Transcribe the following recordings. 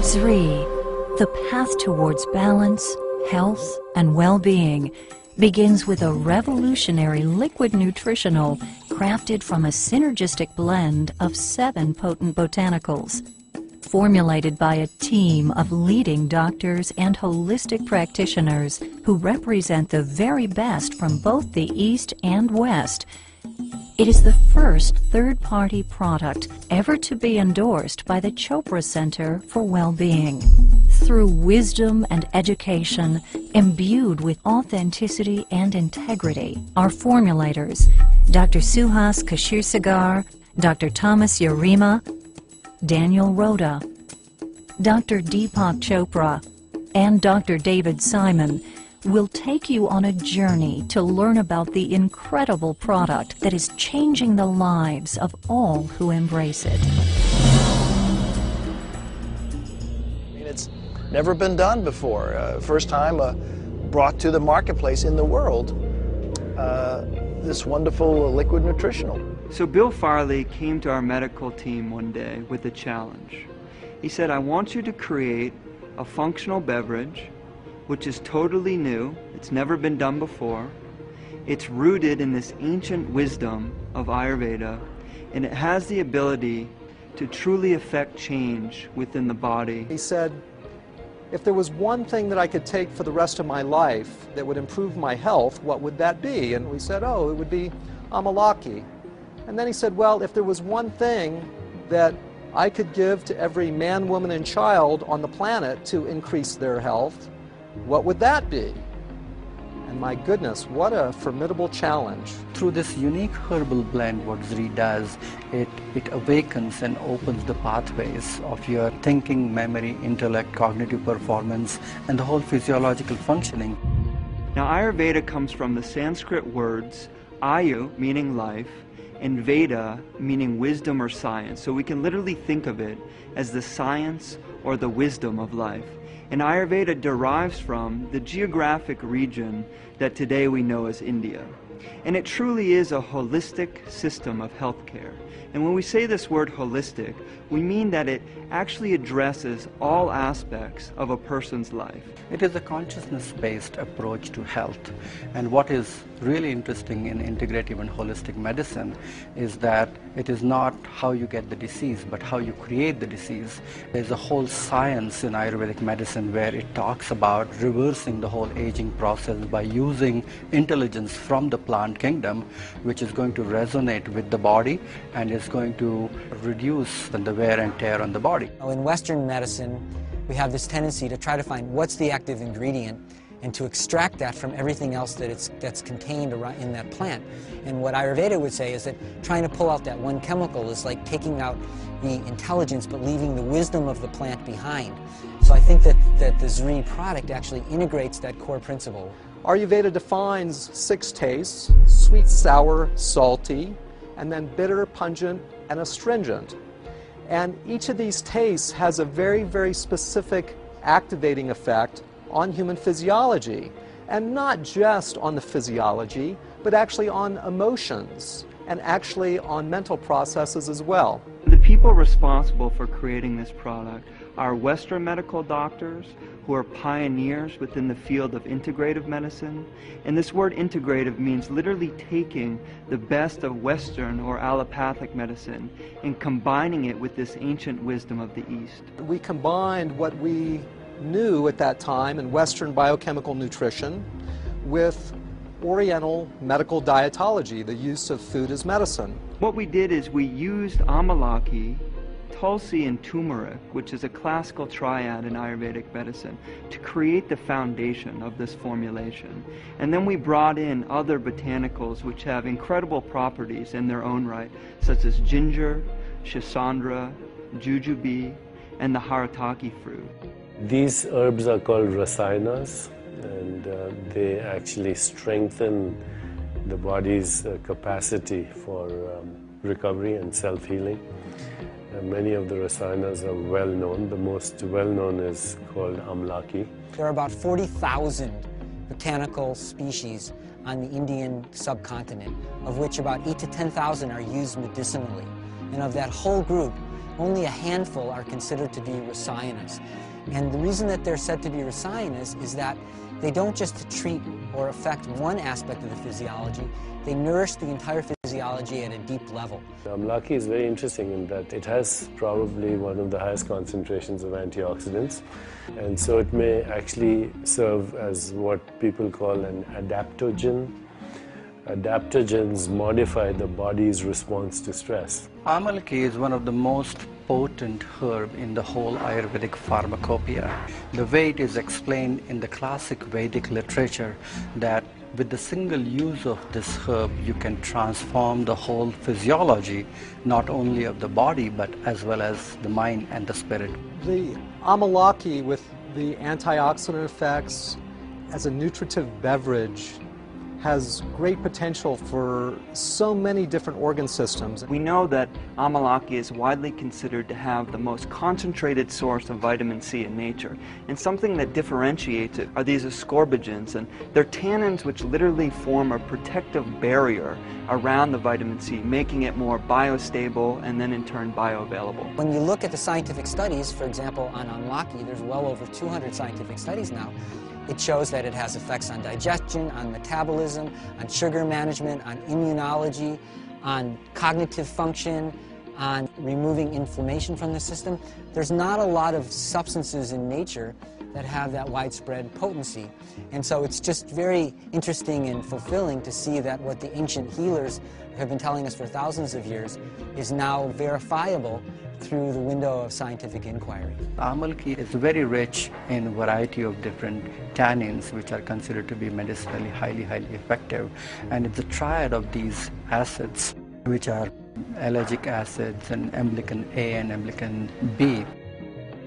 Zrii, the path towards balance, health, and well-being, begins with a revolutionary liquid nutritional crafted from a synergistic blend of 7 potent botanicals. Formulated by a team of leading doctors and holistic practitioners who represent the very best from both the East and West, it is the first third-party product ever to be endorsed by the Chopra Center for Well-Being. Through wisdom and education, imbued with authenticity and integrity, our formulators, Dr. Suhas Kshirsagar, Dr. Thomas Yarema, Daniel Rhoda, Dr. Deepak Chopra, and Dr. David Simon will take you on a journey to learn about the incredible product that is changing the lives of all who embrace it. It's never been done before. First time brought to the marketplace in the world, this wonderful liquid nutritional. So Bill Farley came to our medical team one day with a challenge. He said, I want you to create a functional beverage which is totally new, it's never been done before, it's rooted in this ancient wisdom of Ayurveda, and it has the ability to truly affect change within the body. He said, if there was one thing that I could take for the rest of my life that would improve my health, what would that be? And we said, oh, it would be amalaki. And then he said, well, if there was one thing that I could give to every man, woman, and child on the planet to increase their health, what would that be? And my goodness, what a formidable challenge. Through this unique herbal blend, what Zrii does, it awakens and opens the pathways of your thinking, memory, intellect, cognitive performance, and the whole physiological functioning. Now Ayurveda comes from the Sanskrit words Ayu, meaning life, and Veda, meaning wisdom or science. So we can literally think of it as the science or the wisdom of life. And Ayurveda derives from the geographic region that today we know as India. And it truly is a holistic system of healthcare. And when we say this word holistic, we mean that it actually addresses all aspects of a person's life. It is a consciousness-based approach to health. And what is really interesting in integrative and holistic medicine is that it is not how you get the disease, but how you create the disease. There's a whole science in Ayurvedic medicine where it talks about reversing the whole aging process by using intelligence from the plant kingdom, which is going to resonate with the body and is going to reduce the wear and tear on the body. In Western medicine, we have this tendency to try to find what's the active ingredient and to extract that from everything else that's contained in that plant. And what Ayurveda would say is that trying to pull out that one chemical is like taking out the intelligence but leaving the wisdom of the plant behind. So I think that the Zrii product actually integrates that core principle. Ayurveda defines 6 tastes: sweet, sour, salty, and then bitter, pungent, and astringent. And each of these tastes has a very, very specific activating effect on human physiology. And not just on the physiology, but actually on emotions and actually on mental processes as well. The people responsible for creating this product are Western medical doctors who are pioneers within the field of integrative medicine. And this word integrative means literally taking the best of Western or allopathic medicine and combining it with this ancient wisdom of the East. We combined what we knew at that time in Western biochemical nutrition with Oriental medical dietology, the use of food as medicine. What we did is we used amalaki, tulsi, and turmeric, which is a classical triad in Ayurvedic medicine, to create the foundation of this formulation. And then we brought in other botanicals which have incredible properties in their own right, such as ginger, schisandra, jujube, and the harataki fruit. These herbs are called rasayanas, and they actually strengthen the body's capacity for recovery and self-healing. Many of the rasayanas are well known. The most well known is called amlaki. There are about 40,000 botanical species on the Indian subcontinent, of which about 8,000 to 10,000 are used medicinally. And of that whole group, only a handful are considered to be rasayanas. And the reason that they're said to be rasayanas is that they don't just treat or affect one aspect of the physiology, they nourish the entire physiology at a deep level. Amalaki is very interesting in that it has probably one of the highest concentrations of antioxidants, and so it may actually serve as what people call an adaptogen. Adaptogens modify the body's response to stress. Amalaki is one of the most potent herb in the whole Ayurvedic pharmacopoeia. The way it is explained in the classic Vedic literature that with the single use of this herb you can transform the whole physiology, not only of the body but as well as the mind and the spirit. The Amalaki, with the antioxidant effects as a nutritive beverage, has great potential for so many different organ systems. We know that Amalaki is widely considered to have the most concentrated source of vitamin C in nature. And something that differentiates it are these ascorbigens, and they're tannins which literally form a protective barrier around the vitamin C, making it more biostable and then in turn bioavailable. When you look at the scientific studies, for example, on Amalaki, there's well over 200 scientific studies now. It shows that it has effects on digestion, on metabolism, on sugar management, on immunology, on cognitive function, on removing inflammation from the system. There's not a lot of substances in nature that have that widespread potency. And so it's just very interesting and fulfilling to see that what the ancient healers have been telling us for thousands of years is now verifiable through the window of scientific inquiry. Amalaki is very rich in a variety of different tannins which are considered to be medicinally highly effective, and it's a triad of these acids which are ellagic acids and emblican A and emblican B.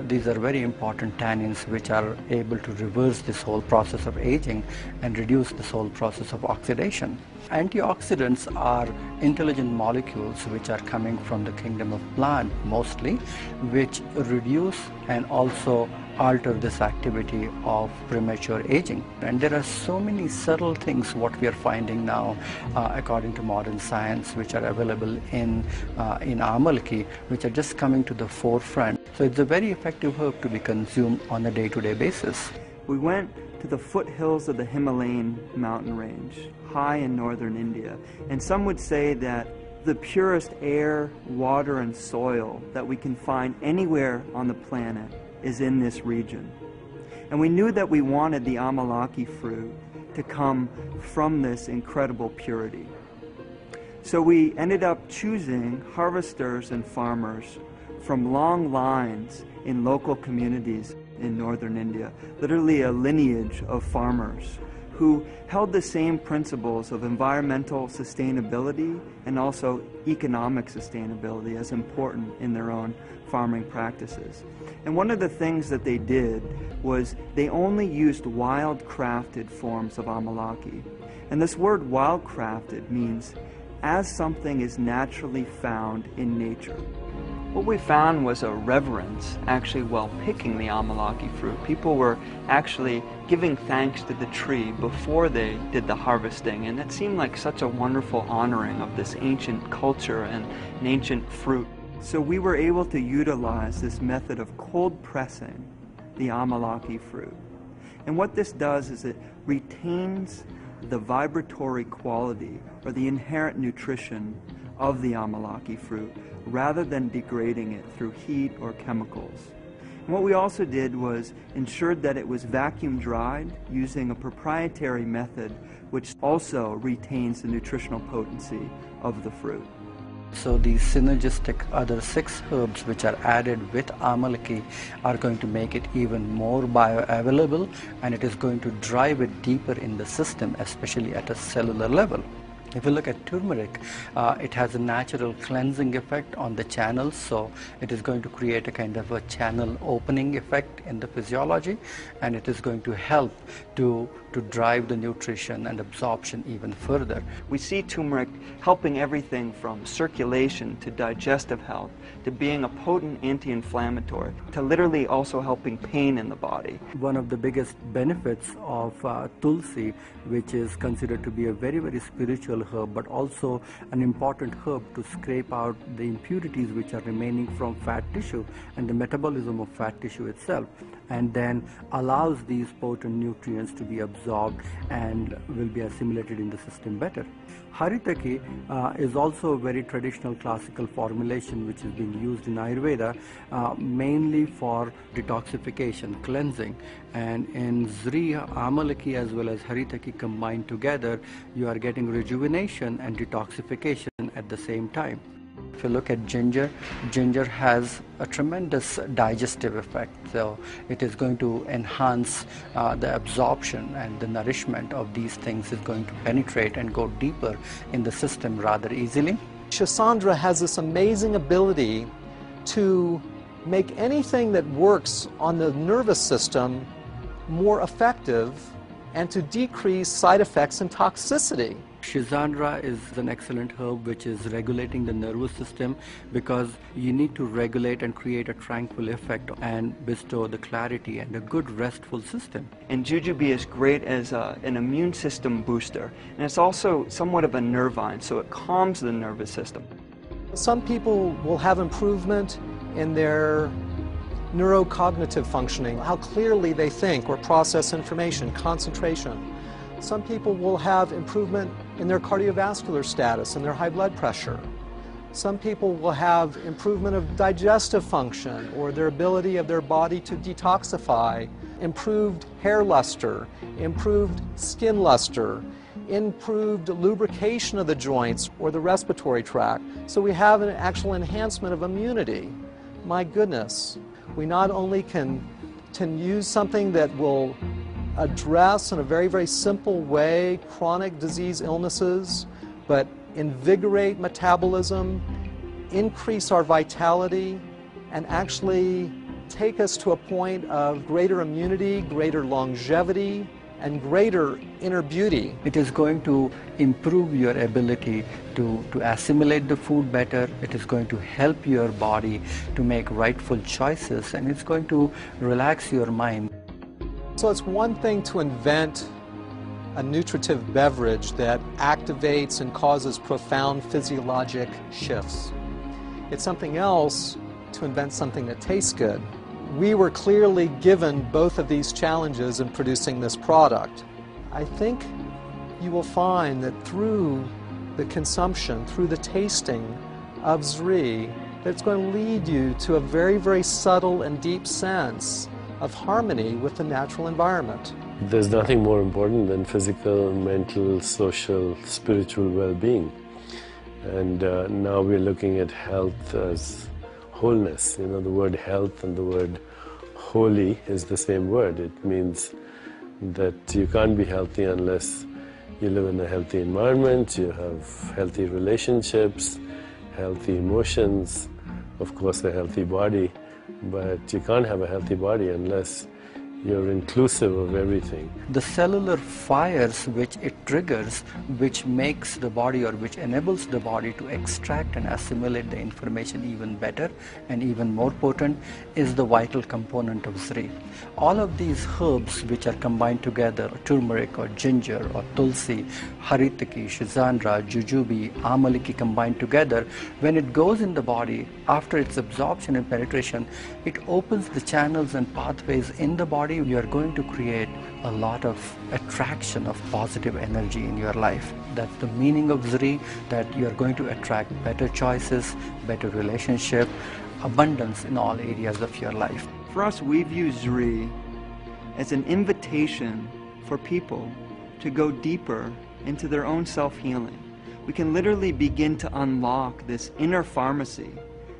These are very important tannins which are able to reverse this whole process of aging and reduce this whole process of oxidation. Antioxidants are intelligent molecules which are coming from the kingdom of plant mostly, which reduce and also alter this activity of premature aging. And there are so many subtle things what we are finding now according to modern science which are available in Amalaki, which are just coming to the forefront. So it's a very effective herb to be consumed on a day-to-day basis. We went to the foothills of the Himalayan mountain range, high in northern India, and some would say that the purest air, water, and soil that we can find anywhere on the planet is in this region. And we knew that we wanted the Amalaki fruit to come from this incredible purity. So we ended up choosing harvesters and farmers from long lines in local communities in northern India, literally a lineage of farmers who held the same principles of environmental sustainability and also economic sustainability as important in their own farming practices. And one of the things that they did was they only used wild-crafted forms of Amalaki. And this word wild-crafted means as something is naturally found in nature. What we found was a reverence actually while picking the Amalaki fruit. People were actually giving thanks to the tree before they did the harvesting, and it seemed like such a wonderful honoring of this ancient culture and an ancient fruit. So we were able to utilize this method of cold pressing the Amalaki fruit. And what this does is it retains the vibratory quality or the inherent nutrition of the Amalaki fruit rather than degrading it through heat or chemicals. And what we also did was ensured that it was vacuum dried using a proprietary method which also retains the nutritional potency of the fruit. So these synergistic other 6 herbs which are added with Amalaki are going to make it even more bioavailable, and it is going to drive it deeper in the system, especially at a cellular level. If you look at turmeric, it has a natural cleansing effect on the channels, so it is going to create a kind of a channel opening effect in the physiology, and it is going to help to to drive the nutrition and absorption even further. We see turmeric helping everything from circulation to digestive health, to being a potent anti-inflammatory, to literally also helping pain in the body. One of the biggest benefits of tulsi, which is considered to be a very, very spiritual herb, but also an important herb to scrape out the impurities which are remaining from fat tissue and the metabolism of fat tissue itself, and then allows these potent nutrients to be absorbed and will be assimilated in the system better. Haritaki is also a very traditional classical formulation which is being used in Ayurveda mainly for detoxification, cleansing. And in Zrii, Amalaki as well as Haritaki combined together, you are getting rejuvenation and detoxification at the same time. If you look at ginger, ginger has a tremendous digestive effect, so it is going to enhance the absorption, and the nourishment of these things is going to penetrate and go deeper in the system rather easily. Kshirsagar has this amazing ability to make anything that works on the nervous system more effective and to decrease side effects and toxicity. Kshirsagar is an excellent herb which is regulating the nervous system, because you need to regulate and create a tranquil effect and bestow the clarity and a good restful system. And jujube is great as an immune system booster, and it's also somewhat of a nervine, so it calms the nervous system. Some people will have improvement in their neurocognitive functioning, how clearly they think or process information, concentration. Some people will have improvement in their cardiovascular status and their high blood pressure. Some people will have improvement of digestive function or their ability of their body to detoxify, improved hair luster, improved skin luster, improved lubrication of the joints or the respiratory tract. So we have an actual enhancement of immunity. My goodness, we not only can use something that will address in a very, very simple way chronic disease illnesses, but invigorate metabolism, increase our vitality, and actually take us to a point of greater immunity, greater longevity, and greater inner beauty. It is going to improve your ability to assimilate the food better. It is going to help your body to make rightful choices, and it's going to relax your mind. So it's one thing to invent a nutritive beverage that activates and causes profound physiologic shifts. It's something else to invent something that tastes good. We were clearly given both of these challenges in producing this product. I think you will find that through the consumption, through the tasting of Zrii, that it's going to lead you to a very, very subtle and deep sense of harmony with the natural environment. There's nothing more important than physical, mental, social, spiritual well-being. And now we're looking at health as wholeness. You know, the word health and the word holy is the same word. It means that you can't be healthy unless you live in a healthy environment, you have healthy relationships, healthy emotions, of course a healthy body. But you can't have a healthy body unless you're inclusive of everything. The cellular fires which it triggers, which makes the body or which enables the body to extract and assimilate the information even better and even more potent, is the vital component of Zrii. All of these herbs which are combined together, turmeric or ginger or tulsi, haritaki, kshirsagar, jujube, amalaki combined together, when it goes in the body, after its absorption and penetration, it opens the channels and pathways in the body. You are going to create a lot of attraction of positive energy in your life. That's the meaning of Zrii, that you are going to attract better choices, better relationship, abundance in all areas of your life. For us, we view Zrii as an invitation for people to go deeper into their own self-healing. We can literally begin to unlock this inner pharmacy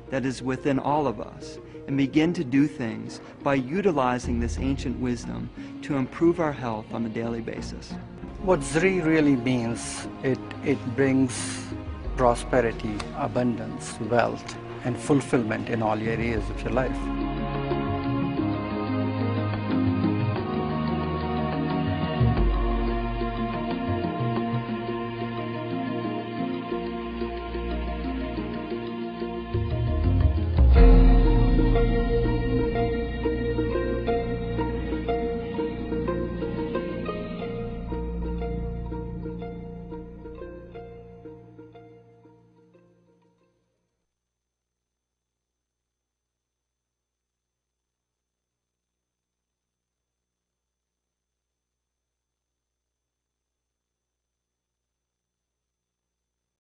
that is within all of us, and begin to do things by utilizing this ancient wisdom to improve our health on a daily basis. What Zrii really means, it brings prosperity, abundance, wealth, and fulfillment in all areas of your life.